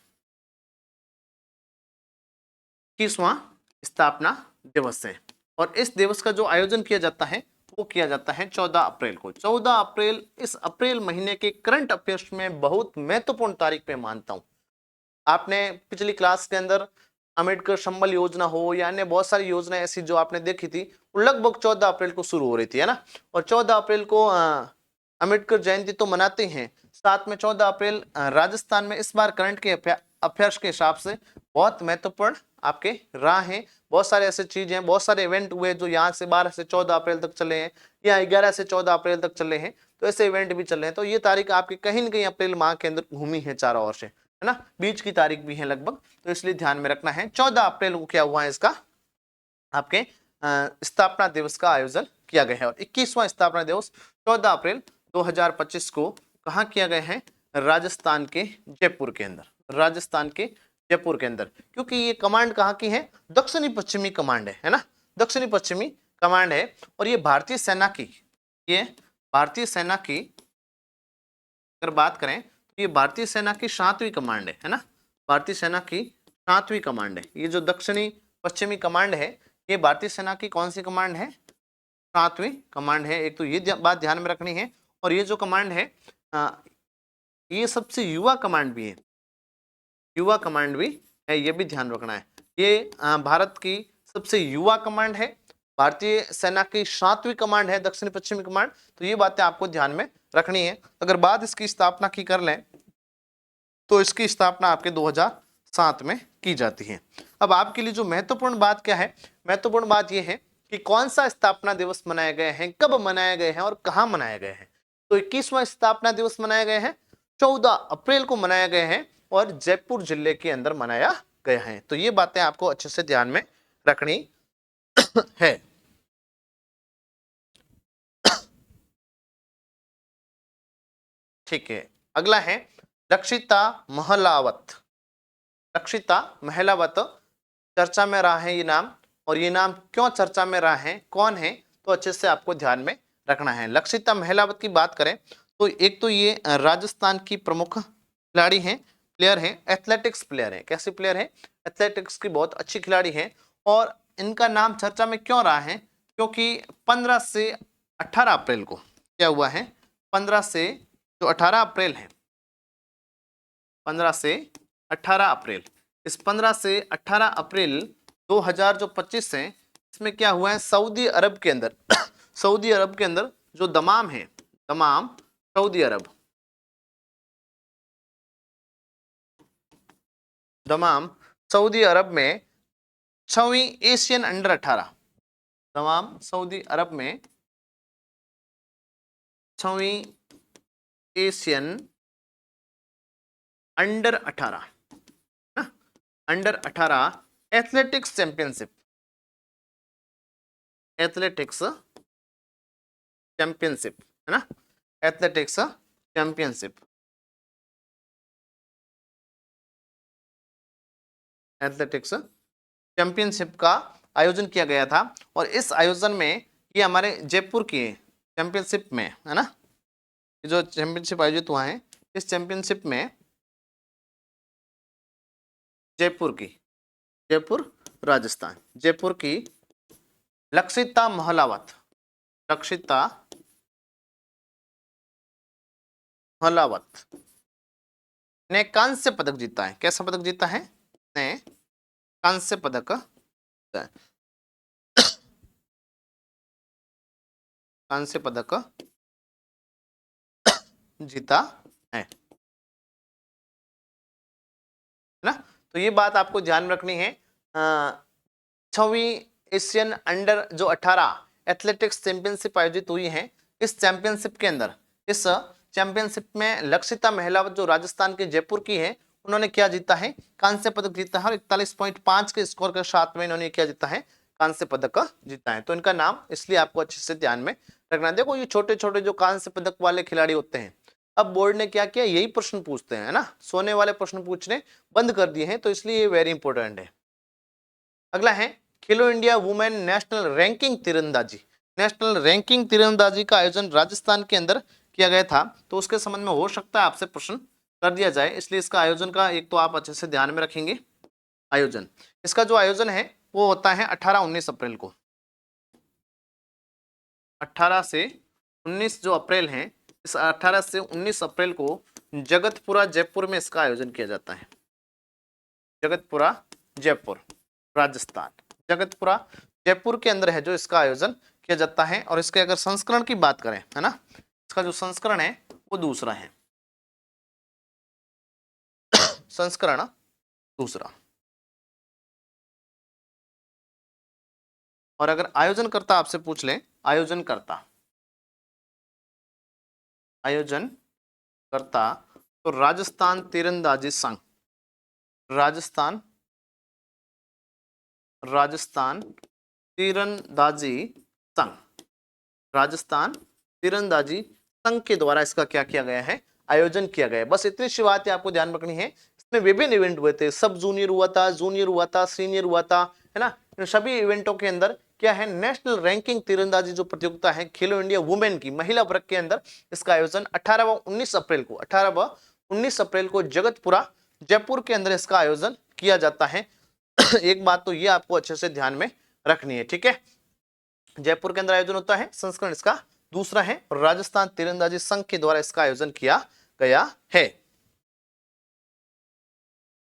21वां स्थापना दिवस है। और इस दिवस का जो आयोजन किया जाता है वो किया जाता है 14 अप्रैल को। 14 अप्रैल इस अप्रैल महीने के करंट अफेयर्स में बहुत महत्वपूर्ण तारीख पे मानता हूं। आपने पिछली क्लास के अंदर अम्बेडकर संबल योजना हो या अन्य बहुत सारी योजनाएं ऐसी जो आपने देखी थी, वो लगभग 14 अप्रैल को शुरू हो रही थी, है ना। और 14 अप्रैल को अम्बेडकर जयंती तो मनाते हैं, साथ में 14 अप्रैल राजस्थान में इस बार करंट के अफेयर्स के हिसाब से बहुत महत्वपूर्ण आपके रहा है। बहुत सारे ऐसे चीज हैं, बहुत सारे इवेंट हुए जो यहाँ से 12 से 14 अप्रैल तक चले हैं या 11 से 14 अप्रैल तक चले हैं, तो ऐसे इवेंट भी चले हैं। तो ये तारीख आपकी कहीं ना कहीं अप्रैल माह के अंदर घूमी है चारों ओर से, है ना, बीच की तारीख भी है लगभग, तो इसलिए ध्यान में रखना है। 14 अप्रैल को क्या हुआ है, इसका आपके स्थापना दिवस का आयोजन किया गया है। और 21वां स्थापना दिवस 14 अप्रैल 2025 को कहाँ किया गया है, राजस्थान के जयपुर के अंदर, राजस्थान के जयपुर के अंदर। क्योंकि ये कमांड कहाँ की है, दक्षिणी पश्चिमी कमांड है ना, दक्षिणी पश्चिमी कमांड है। और ये भारतीय सेना की, ये भारतीय सेना की अगर बात करें तो ये भारतीय सेना की 7वीं कमांड है ना, भारतीय सेना की 7वीं कमांड है। ये जो दक्षिणी पश्चिमी कमांड है ये भारतीय सेना की कौन सी कमांड है, 7वीं कमांड है। एक तो ये बात ध्यान में रखनी है। और ये जो कमांड है ये सबसे युवा कमांड भी है, युवा कमांड भी है, ये भी ध्यान रखना है। ये भारत की सबसे युवा कमांड है, भारतीय सेना की 7वीं कमांड है, दक्षिण पश्चिमी कमांड। तो ये बातें आपको ध्यान में रखनी है। अगर बात इसकी स्थापना की कर लें तो इसकी स्थापना आपके 2007 में की जाती है। अब आपके लिए जो महत्वपूर्ण बात क्या है, महत्वपूर्ण बात यह है कि कौन सा स्थापना दिवस मनाए गए हैं, कब मनाए गए हैं और कहाँ मनाए गए हैं। तो 21वां स्थापना दिवस मनाए गए हैं 14 अप्रैल को मनाया गए हैं और जयपुर जिले के अंदर मनाया गया है। तो ये बातें आपको अच्छे से ध्यान में रखनी है। ठीक है, अगला है लक्षिता महलावत। लक्षिता महलावत चर्चा में रहा है ये नाम, और ये नाम क्यों चर्चा में रहा है, कौन है, तो अच्छे से आपको ध्यान में रखना है। लक्षिता महलावत की बात करें तो एक तो ये राजस्थान की प्रमुख खिलाड़ी हैं, प्लेयर हैं, एथलेटिक्स प्लेयर हैं। कैसी प्लेयर है, एथलेटिक्स की बहुत अच्छी खिलाड़ी हैं। और इनका नाम चर्चा में क्यों रहा है, क्योंकि 15 से 18 अप्रैल को क्या हुआ है, 15 से जो 18 अप्रैल है, 15 से 18 अप्रैल, इस 15 से 18 अप्रैल 2025 है, इसमें क्या हुआ है, सऊदी अरब के अंदर सऊदी अरब के अंदर जो दमाम है, दमाम सऊदी अरब, दमाम सऊदी अरब में 6वीं एशियन अंडर 18, दमाम सऊदी अरब में 6वीं एशियन अंडर 18 ना, under 18 athletics championship, athletics championship है ना, एथलेटिक्स चैंपियनशिप, एथलेटिक्स चैंपियनशिप का आयोजन किया गया था। और इस आयोजन में ये हमारे जयपुर की चैंपियनशिप में है ना, ये जो चैंपियनशिप आयोजित हुआ है, इस चैंपियनशिप में जयपुर की, जयपुर राजस्थान, जयपुर की लक्षिता महलावत, लक्षिता महलावत ने कांस्य पदक जीता है। कैसा पदक जीता है, ने कांस्य पदक जीता है, कांस्य पदक जीता है ना। तो ये बात आपको ध्यान में रखनी है। 6वीं एशियन अंडर जो 18 एथलेटिक्स चैंपियनशिप आयोजित हुई है, इस चैंपियनशिप के अंदर, इस चैंपियनशिप में लक्षिता महलावत जो राजस्थान के जयपुर की है, उन्होंने क्या जीता है, कांस्य पदक जीता है। और 41.5 के स्कोर के साथ में इन्होंने क्या जीता है, कांस्य पदक जीता है। तो इनका नाम इसलिए आपको अच्छे से ध्यान में रखना। देखो ये छोटे छोटे जो कांस्य पदक वाले खिलाड़ी होते हैं, अब बोर्ड ने क्या किया, यही प्रश्न पूछते हैं, है ना, सोने वाले प्रश्न पूछने बंद कर दिए हैं, तो इसलिए ये वेरी इंपॉर्टेंट है। अगला है खेलो इंडिया वुमेन नेशनल रैंकिंग तीरंदाजी। नेशनल रैंकिंग तीरंदाजी का आयोजन राजस्थान के अंदर किया गया था, तो उसके संबंध में हो सकता है आपसे प्रश्न कर दिया जाए, इसलिए इसका आयोजन का एक तो आप अच्छे से ध्यान में रखेंगे। आयोजन, इसका जो आयोजन है वो होता है 18-19 अप्रैल को। 18 से 19 जो अप्रैल है, इस 18 से 19 अप्रैल को जगतपुरा जयपुर में इसका आयोजन किया जाता है। जगतपुरा जयपुर राजस्थान, जगतपुरा जयपुर के अंदर है जो इसका आयोजन किया जाता है। और इसके अगर संस्करण की बात करें, है ना, इसका जो संस्करण है वो दूसरा है, संस्करण दूसरा। और अगर आयोजनकर्ता आपसे पूछ लें, आयोजनकर्ता, आयोजनकर्ता तो राजस्थान तीरंदाजी संघ, राजस्थान तीरंदाजी संघ, राजस्थान तीरंदाजी संघ के द्वारा इसका क्या किया गया है, आयोजन किया गया है। बस इतनी सी बात आपको ध्यान रखनी है। इसमें विभिन्न इवेंट हुए थे, सब जूनियर हुआ था, जूनियर हुआ था, सीनियर हुआ था, है ना। इन सभी इवेंटों के अंदर क्या है, नेशनल रैंकिंग तीरंदाजी जो प्रतियोगिता है खेलो इंडिया वुमेन की महिला वर्ग के अंदर, इसका आयोजन 18 व 19 अप्रैल को 18 व 19 अप्रैल को जगतपुरा जयपुर के अंदर इसका आयोजन किया जाता है। एक बात तो ये आपको अच्छे से ध्यान में रखनी है, ठीक है। जयपुर के अंदर आयोजन होता है, संस्करण इसका दूसरा है, और राजस्थान तीरंदाजी संघ के द्वारा इसका आयोजन किया गया है।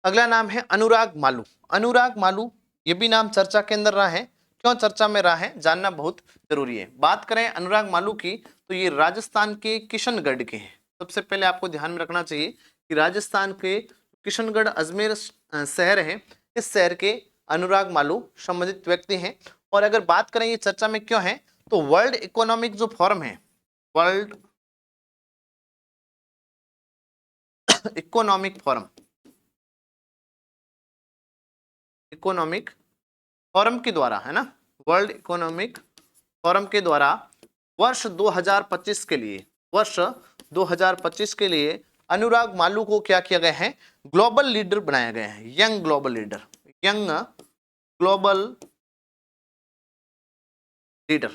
अगला नाम है अनुराग मालू। अनुराग मालू, ये भी नाम चर्चा के अंदर रहा है। क्यों चर्चा में रहा है, जानना बहुत जरूरी है। बात करें अनुराग मालू की, तो ये राजस्थान के किशनगढ़ के हैं। सबसे पहले आपको ध्यान में रखना चाहिए कि राजस्थान के किशनगढ़ अजमेर शहर है, इस शहर के अनुराग मालू संबंधित व्यक्ति हैं। और अगर बात करें ये चर्चा में क्यों है, तो वर्ल्ड इकोनॉमिक जो फोरम है, world economic forum, economic forum के द्वारा, है ना, वर्ल्ड इकोनॉमिक फोरम के द्वारा वर्ष 2025 के लिए, वर्ष 2025 के लिए अनुराग मालू को क्या किया गया है, ग्लोबल लीडर बनाया गया है। Young global leader, young global leader,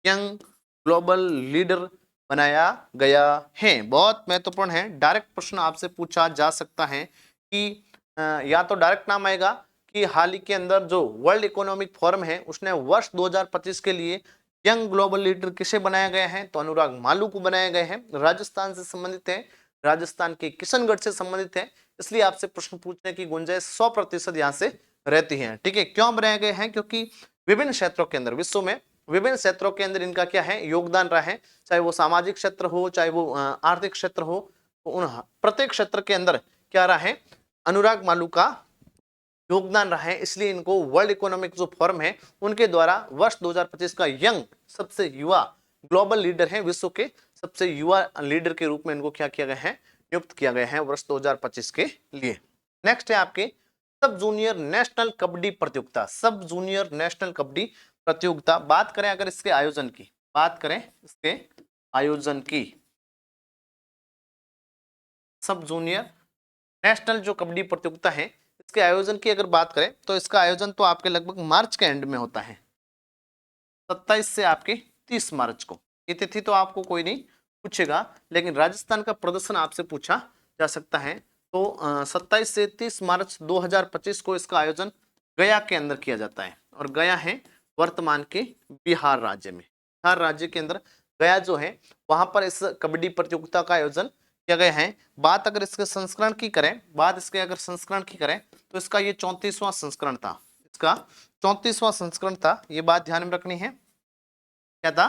young global leader बनाया गया है। बहुत महत्वपूर्ण है, डायरेक्ट प्रश्न आपसे पूछा जा सकता है कि या तो डायरेक्ट नाम आएगा कि हाल ही के अंदर जो वर्ल्ड इकोनॉमिक फोरम है उसने वर्ष 2025 के लिए यंग ग्लोबल लीडर किसे बनाया गया है, तो अनुराग मालू को बनाया गया है। राजस्थान से संबंधित है, राजस्थान के किशनगढ़ से संबंधित है, इसलिए आपसे प्रश्न पूछने की गुंजाइश 100% यहाँ से रहती है, ठीक है। क्यों बनाए गए हैं, क्योंकि विभिन्न क्षेत्रों के अंदर, विश्व में विभिन्न क्षेत्रों के अंदर इनका क्या है, योगदान रहा है। चाहे वो सामाजिक क्षेत्र हो, चाहे वो आर्थिक क्षेत्र हो, तो उन प्रत्येक क्षेत्र के अंदर क्या रहा है, अनुराग मालू का योगदान रहा है। इसलिए इनको वर्ल्ड इकोनॉमिक जो फोरम है उनके द्वारा वर्ष 2025 का यंग, सबसे युवा ग्लोबल लीडर है, विश्व के सबसे युवा लीडर के रूप में इनको क्या किया गया है, नियुक्त किया गया है वर्ष 2025 के लिए। नेक्स्ट है आपके सब जूनियर नेशनल कबड्डी प्रतियोगिता, सब जूनियर नेशनल कबड्डी प्रतियोगिता। बात करें अगर इसके आयोजन की, बात करें इसके आयोजन की, सब जूनियर नेशनल जो कबड्डी प्रतियोगिता है इसके आयोजन की अगर बात करें, तो इसका आयोजन तो आपके लगभग मार्च के एंड में होता है, 27 से आपके 30 मार्च को। ये तिथि तो आपको कोई नहीं पूछेगा, लेकिन राजस्थान का प्रदर्शन आपसे पूछा जा सकता है। तो 27 से 30 मार्च 2025 को इसका आयोजन गया के अंदर किया जाता है, और गया है वर्तमान के बिहार राज्य में। बिहार राज्य के अंदर गया जो है, वहां पर इस कबड्डी प्रतियोगिता का आयोजन किया गया है। बात अगर इसके संस्करण की करें, बात इसके अगर संस्करण की करें, तो इसका ये 34वां संस्करण था, इसका 34वां संस्करण था। ये बात ध्यान में रखनी है, क्या था,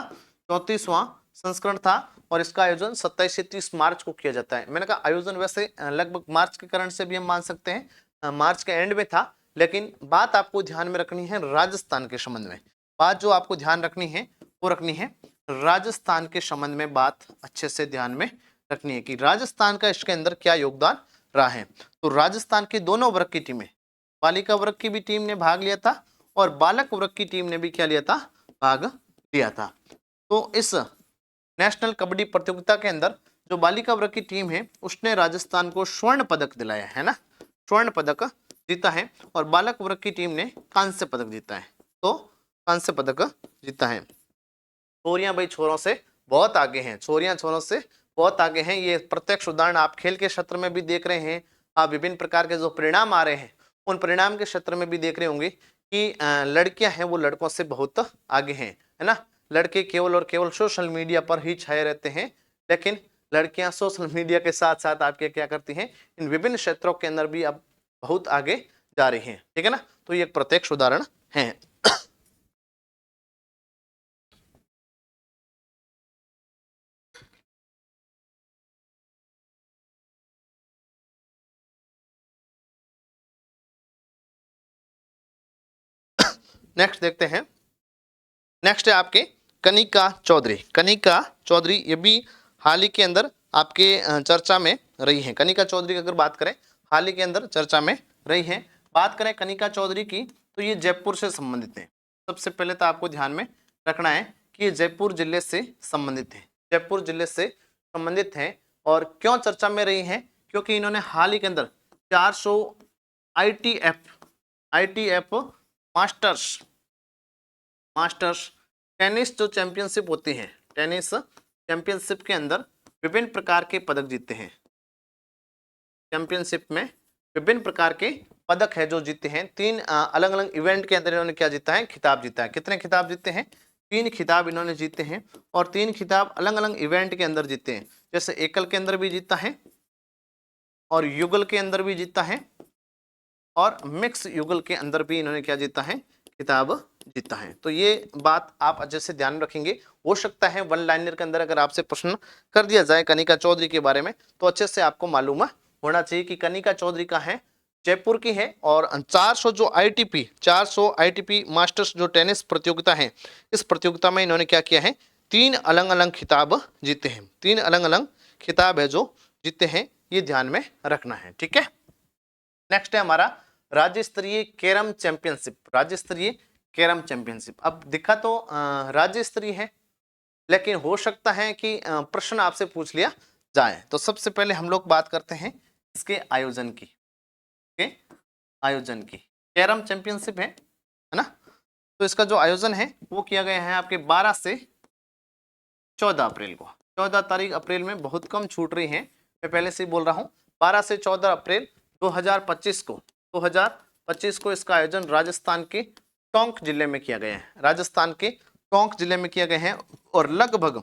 34वां संस्करण था। और इसका आयोजन 27 से 30 मार्च को किया जाता है। मैंने कहा आयोजन वैसे लगभग मार्च के कारण से भी हम मान सकते हैं मार्च के एंड में था, लेकिन बात आपको ध्यान में रखनी है राजस्थान के संबंध में। बात जो आपको ध्यान रखनी है वो रखनी है राजस्थान के संबंध में, बात अच्छे से ध्यान में रखनी है कि राजस्थान का इसके अंदर क्या योगदान रहा है। तो राजस्थान के दोनों वर्ग की टीमें, बालिका वर्ग की भी टीम ने भाग लिया था और बालक वर्ग की टीम ने भी क्या लिया था, भाग लिया था। तो इस नेशनल कबड्डी प्रतियोगिता के अंदर जो बालिका वर्ग की टीम है उसने राजस्थान को स्वर्ण पदक दिलाया है ना, स्वर्ण पदक जीता है, और बालक वर्ग की टीम ने कांस्य पदक जीता है, तो कांस्य पदक जीता है। छोरियां भाई छोरों से बहुत आगे हैं, छोरियां छोरों से बहुत आगे हैं। ये प्रत्यक्ष उदाहरण आप खेल के क्षेत्र में भी देख रहे हैं, आप विभिन्न प्रकार के जो परिणाम आ रहे हैं उन परिणाम के क्षेत्र में भी देख रहे होंगे कि लड़कियां हैं वो लड़कों से बहुत आगे हैं, है ना। लड़के केवल और केवल सोशल मीडिया पर ही छाए रहते हैं, लेकिन लड़कियां सोशल मीडिया के साथ साथ आपके क्या करती हैं, इन विभिन्न क्षेत्रों के अंदर भी अब बहुत आगे जा रही हैं, ठीक है ना। तो ये एक प्रत्यक्ष उदाहरण है। नेक्स्ट देखते हैं। नेक्स्ट है आपके कनिका चौधरी। कनिका चौधरी ये भी हाल ही के अंदर आपके चर्चा में रही हैं। कनिका चौधरी की अगर बात करें, हाल ही के अंदर चर्चा में रही हैं। बात करें कनिका चौधरी की तो ये जयपुर से संबंधित है। सबसे पहले तो आपको ध्यान में रखना है कि ये जयपुर जिले से संबंधित है, जयपुर जिले से संबंधित है। और क्यों चर्चा में रही हैं, क्योंकि इन्होंने हाल ही के अंदर 400 आईटीएफ मास्टर्स टेनिस जो चैंपियनशिप होती है, टेनिस चैंपियनशिप के अंदर विभिन्न प्रकार के पदक जीते हैं। चैंपियनशिप में विभिन्न प्रकार के पदक है जो जीते हैं। 3 अलग अलग इवेंट के अंदर इन्होंने क्या जीता है, खिताब जीता है। कितने खिताब जीते हैं, 3 खिताब इन्होंने जीते हैं। और 3 खिताब अलग अलग इवेंट के अंदर जीते हैं, जैसे एकल के अंदर भी जीता है और युगल के अंदर भी जीता है और मिक्स युगल के अंदर भी इन्होंने क्या जीता है, खिताब जीता है। तो ये बात आप अच्छे से ध्यान रखेंगे। हो सकता है वन लाइनर के अंदर अगर आपसे प्रश्न कर दिया जाए कनिका चौधरी के बारे में तो अच्छे से आपको मालूम होना चाहिए कि कनिका चौधरी का है, जयपुर की है। और 400 आईटीपी मास्टर्स जो टेनिस प्रतियोगिता है, इस प्रतियोगिता में इन्होंने क्या किया है, 3 अलग अलग खिताब जीते हैं। 3 अलग अलग खिताब है जो जीते हैं, ये ध्यान में रखना है, ठीक है। नेक्स्ट है हमारा राज्य स्तरीय कैरम चैंपियनशिप। राज्य स्तरीय कैरम चैंपियनशिप, अब दिखा तो राज्य स्तरीय है, लेकिन हो सकता है कि प्रश्न आपसे पूछ लिया जाए। तो सबसे पहले हम लोग बात करते हैं इसके आयोजन की, के आयोजन की। कैरम चैंपियनशिप है ना। तो इसका जो आयोजन है वो किया गया है आपके 12 से 14 अप्रैल को। 14 तारीख अप्रैल में बहुत कम छूट रही है, मैं पहले से ही बोल रहा हूँ। 12 से 14 अप्रैल 2025 को इसका आयोजन राजस्थान के टोंक जिले में किया गया है। राजस्थान के टोंक जिले में किया गया है और लगभग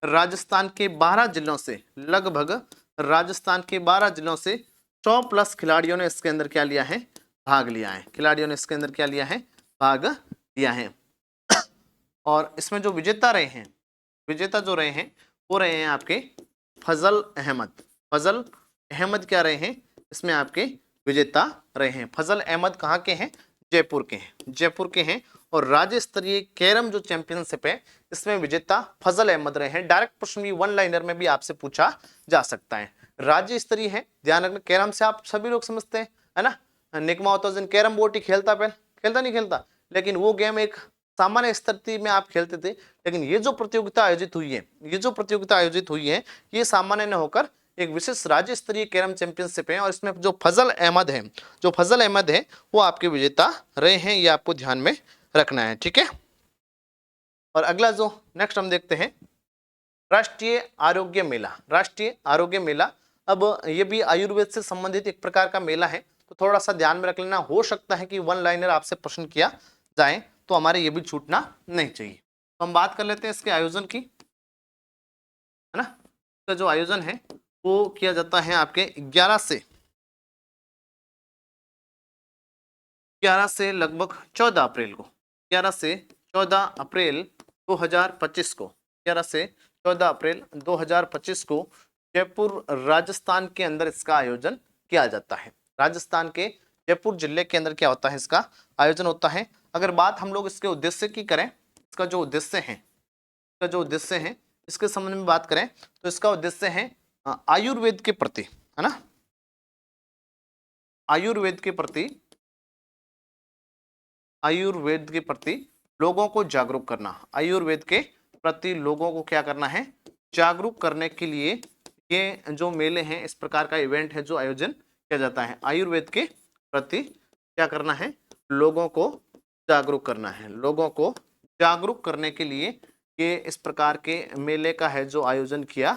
राजस्थान के 12 जिलों से, लगभग राजस्थान के 12 जिलों से 100+ खिलाड़ियों ने इसके अंदर क्या लिया है, भाग लिया है। खिलाड़ियों ने इसके अंदर क्या लिया है, भाग लिया है। और इसमें जो विजेता रहे हैं, विजेता जो रहे हैं वो रहे हैं आपके फजल अहमद। फजल अहमद क्या रहे हैं, इसमें आपके विजेता रहे हैं। फजल अहमद कहाँ के हैं, जयपुर के हैं, जयपुर के हैं। और राज्य स्तरीय कैरम जो चैंपियनशिप है इसमें विजेता फजल अहमद रहे हैं। डायरेक्ट प्रश्न भी वन लाइनर में भी आपसे पूछा जा सकता है। राज्य स्तरीय है, ध्यान रखना। कैरम से आप सभी लोग समझते हैं, है ना। निकमा होता है कैरम बोर्ड ही खेलता, पहले खेलता नहीं खेलता, लेकिन वो गेम एक सामान्य स्थिति में आप खेलते थे। लेकिन ये जो प्रतियोगिता आयोजित हुई है, ये सामान्य न होकर एक विशेष राज्य स्तरीय कैरम चैंपियनशिप है। और इसमें जो फजल अहमद है वो आपके विजेता रहे हैं, ये आपको ध्यान में रखना है, ठीक है। और अगला जो नेक्स्ट हम देखते हैं राष्ट्रीय आरोग्य मेला। राष्ट्रीय आरोग्य मेला, अब ये भी आयुर्वेद से संबंधित एक प्रकार का मेला है, तो थोड़ा सा ध्यान में रख लेना। हो सकता है कि वन लाइनर आपसे प्रश्न किया जाए तो हमारे ये भी छूटना नहीं चाहिए। तो हम बात कर लेते हैं इसके आयोजन की, है ना। इसका जो आयोजन है वो किया जाता है आपके 11 से लगभग 14 अप्रैल को। 11 से 14 अप्रैल 2025 को, 11 से 14 अप्रैल 2025 को जयपुर राजस्थान के अंदर इसका आयोजन किया जाता है। राजस्थान के जयपुर जिले के अंदर क्या होता है, इसका आयोजन होता है। अगर बात हम लोग इसके उद्देश्य की करें, इसका जो उद्देश्य है इसके संबंध में बात करें तो इसका उद्देश्य है आयुर्वेद के प्रति, है ना, आयुर्वेद के प्रति लोगों को जागरूक करना। आयुर्वेद के प्रति लोगों को क्या करना है, जागरूक करने के लिए ये जो मेले हैं, इस प्रकार का इवेंट है जो आयोजन किया जाता है। आयुर्वेद के प्रति क्या करना है, लोगों को जागरूक करना है। लोगों को जागरूक करने के लिए ये इस प्रकार के मेले का है जो आयोजन किया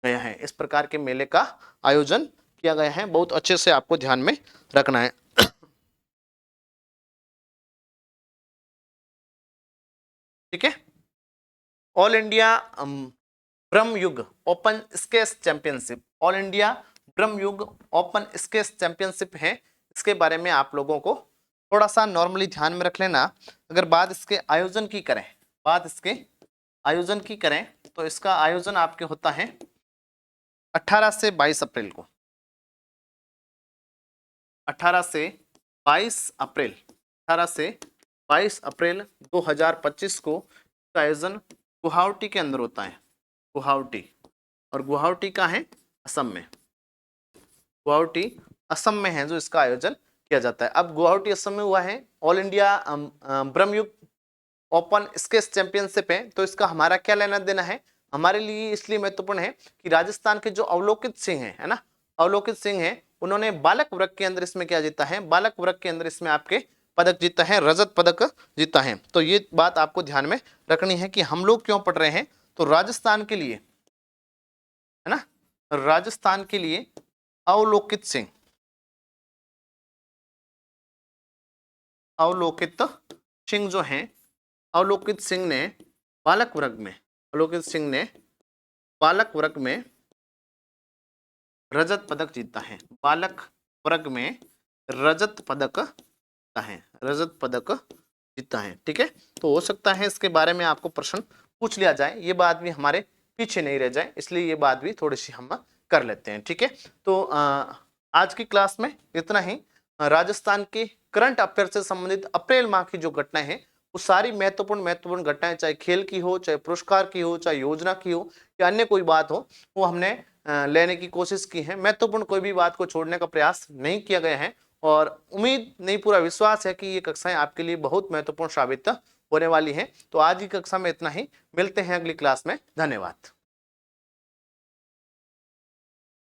गया है, इस प्रकार के मेले का आयोजन किया गया है, बहुत अच्छे से आपको ध्यान में रखना है। ठीक है। All India Brahmayug open squash championship, all India Brahmayug open squash championship है, इसके बारे में आप लोगों को थोड़ा सा नॉर्मली ध्यान में रख लेना। अगर बात इसके आयोजन की करें, बात इसके आयोजन की करें तो इसका आयोजन आपके होता है 18 से 22 अप्रैल को, 18 से 22 अप्रैल, 18 से 22 अप्रैल 2025 को इसका आयोजन गुवाहाटी के अंदर होता है, गुवाहाटी, और गुवाहाटी का है असम में, गुवाहाटी असम में है जो इसका आयोजन किया जाता है। अब गुवाहाटी असम में हुआ है, all India Brahmayug open squash championship है, तो इसका हमारा क्या लेना देना है, हमारे लिए इसलिए महत्वपूर्ण है कि राजस्थान के जो अवलोकित सिंह है ना, अवलोकित सिंह है, उन्होंने बालक वर्ग के अंदर इसमें क्या जीता है, बालक वर्ग के अंदर इसमें आपके पदक जीता है, रजत पदक जीता है। तो ये बात आपको ध्यान में रखनी है कि हम लोग क्यों पढ़ रहे हैं, तो राजस्थान के लिए है ना, राजस्थान के लिए अवलोकित सिंह, अवलोकित सिंह जो हैं, अवलोकित सिंह ने बालक वर्ग में, अवलोकित सिंह ने बालक वर्ग में रजत पदक जीता है, बालक वर्ग में रजत पदक जीता है, रजत पदक जीता है। ठीक है, तो हो सकता है इसके बारे में आपको प्रश्न पूछ लिया जाए, ये बात भी हमारे पीछे नहीं रह जाए, इसलिए ये बात भी थोड़ी सी हम कर लेते हैं। ठीक है, तो आज की क्लास में इतना ही। राजस्थान के करंट अफेयर से संबंधित अप्रैल माह की जो घटनाएं हैं, वो सारी महत्वपूर्ण घटनाएं, चाहे खेल की हो, चाहे पुरस्कार की हो, चाहे योजना की हो, या अन्य कोई बात हो, वो हमने लेने की कोशिश की है। महत्वपूर्ण कोई भी बात को छोड़ने का प्रयास नहीं किया गया है, और उम्मीद नहीं, पूरा विश्वास है कि ये कक्षाएं आपके लिए बहुत महत्वपूर्ण साबित होने वाली हैं। तो आज की कक्षा में इतना ही, मिलते हैं अगली क्लास में, धन्यवाद।